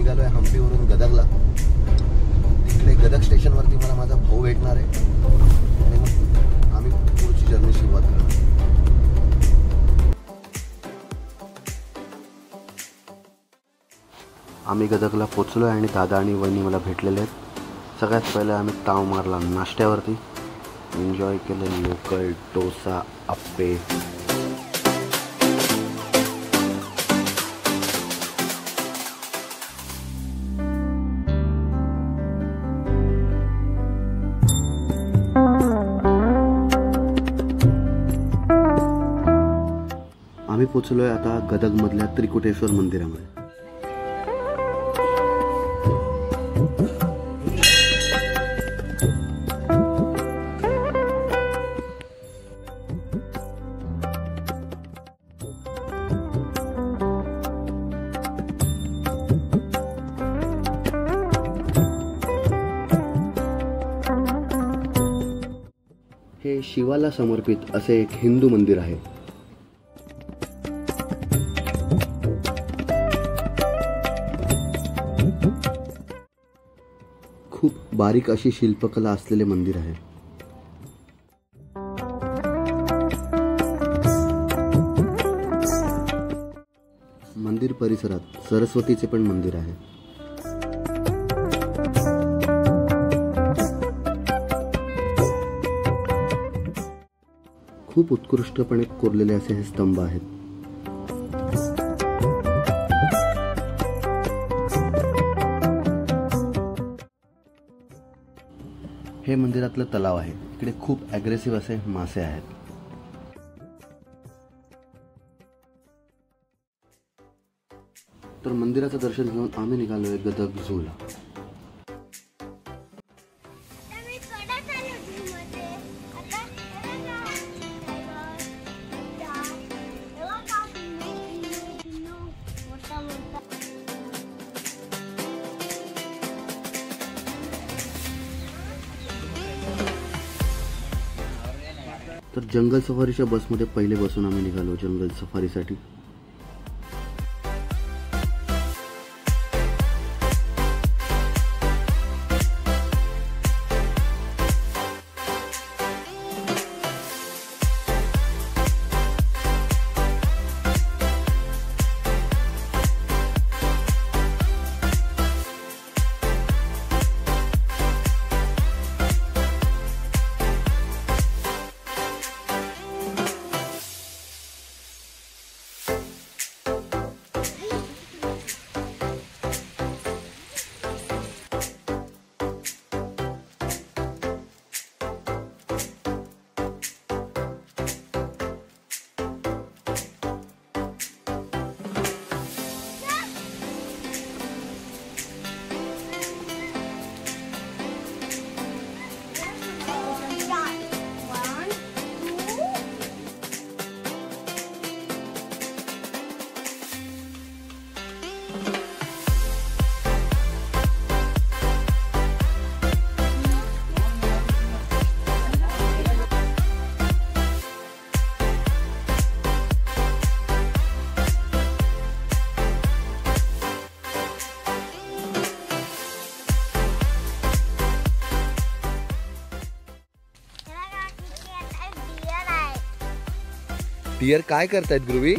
निघालोय हम्पीवरून गदगला. तिकडे गदग स्टेशनवरती मला माझा भाऊ भेटणार आहे आणि मग आम्ही पुढची जर्नी सुरुवात करणार. आम्ही गदगला पोचलो आहे आणि दादा आणि वहिनी मला भेटलेले आहेत. सगळ्यात पहिले आम्ही ताव मारला नाश्त्यावरती. एन्जॉय केलं लोकल डोसा आप्पे. आम्ही पोचलोय आता गदगमधल्या त्रिकुटेश्वर मंदिरामध्ये. हे शिवाला समर्पित असे एक हिंदू मंदिर आहे. खूप बारीक अशी शिल्पकला असलेले मंदिर आहे. मंदिर परिसरात सरस्वतीचे पण मंदिर आहे. खूप उत्कृष्टपणे कोरलेले असे हे स्तंभ आहेत. हे मंदिरातलं तलाव आहे. इकडे खूप ॲग्रेसिव्ह असे मासे आहेत. तर मंदिराचं दर्शन घेऊन आम्ही निघालोय गदग झूला. तर जंगल सफारीच्या बसमध्ये पहिले बसून आम्ही निघालो जंगल सफारीसाठी. डिअर काय करतायत ध्रुवी?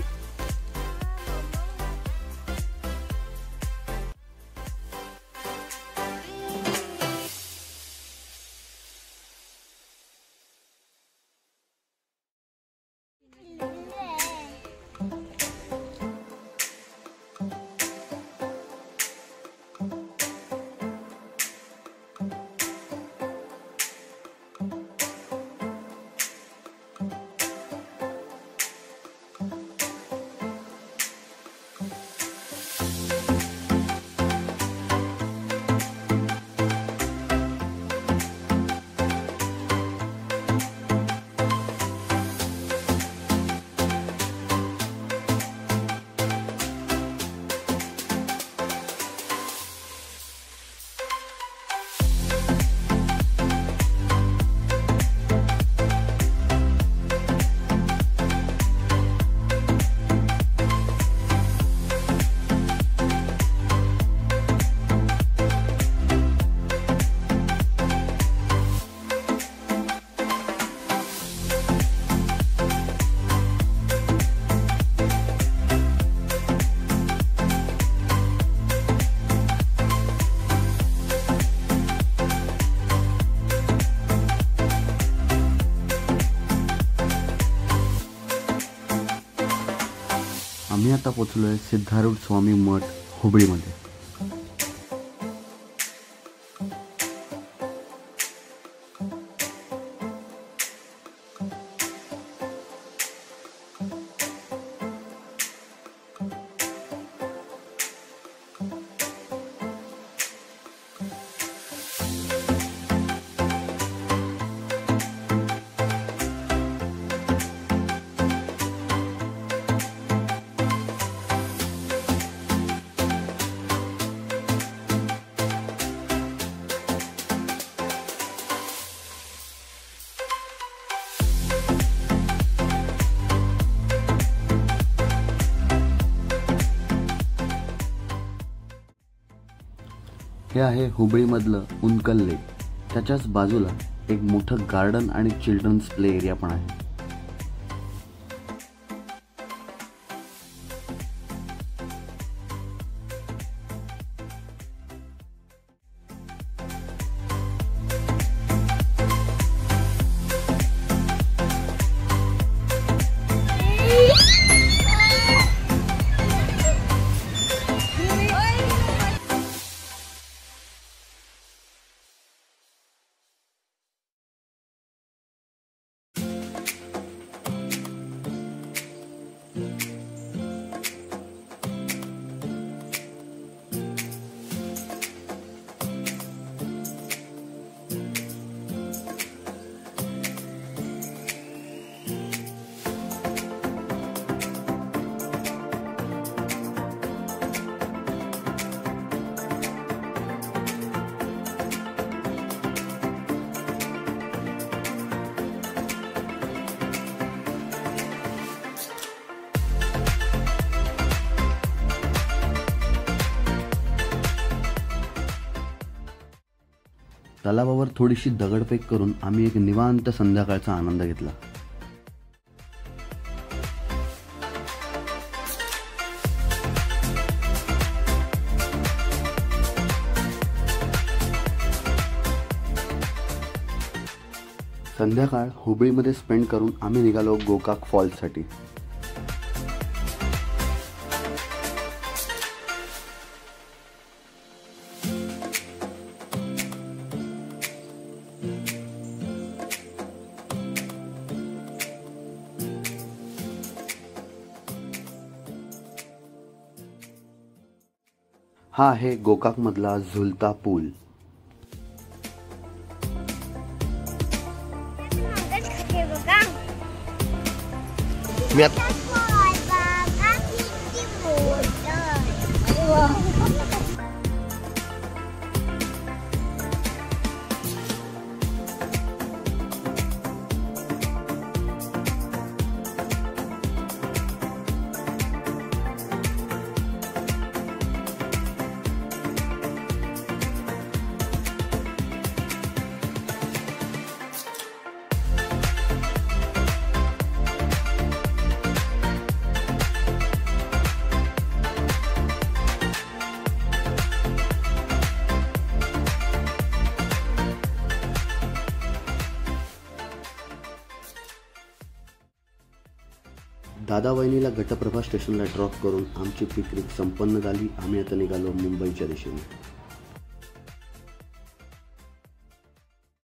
आम्ही आता पोचलो आहे सिद्धारूढ स्वामी मठ हुबळीमध्ये. हे आहे हुबळीमधलं उनकल लेक. त्याच्याच बाजूला एक मोठं गार्डन आणि चिल्ड्रन्स प्ले एरिया पण आहे. तलावावर थोडीशी दगडफेक करून आम्ही एक निवांत संध्याकाळचा आनंद घेतला. संध्याकाळ हुबळीमध्ये स्पेंड करून आम्ही निघालो गोकाक फॉल्ससाठी. हा आहे गोकाकमधला झुलता पूल. दादा वहिनीला घटप्रभा स्टेशनला ड्रॉप करून आमची पिकनिक संपन्न झाली. आम्ही आता निघालो मुंबईच्या दिशेने.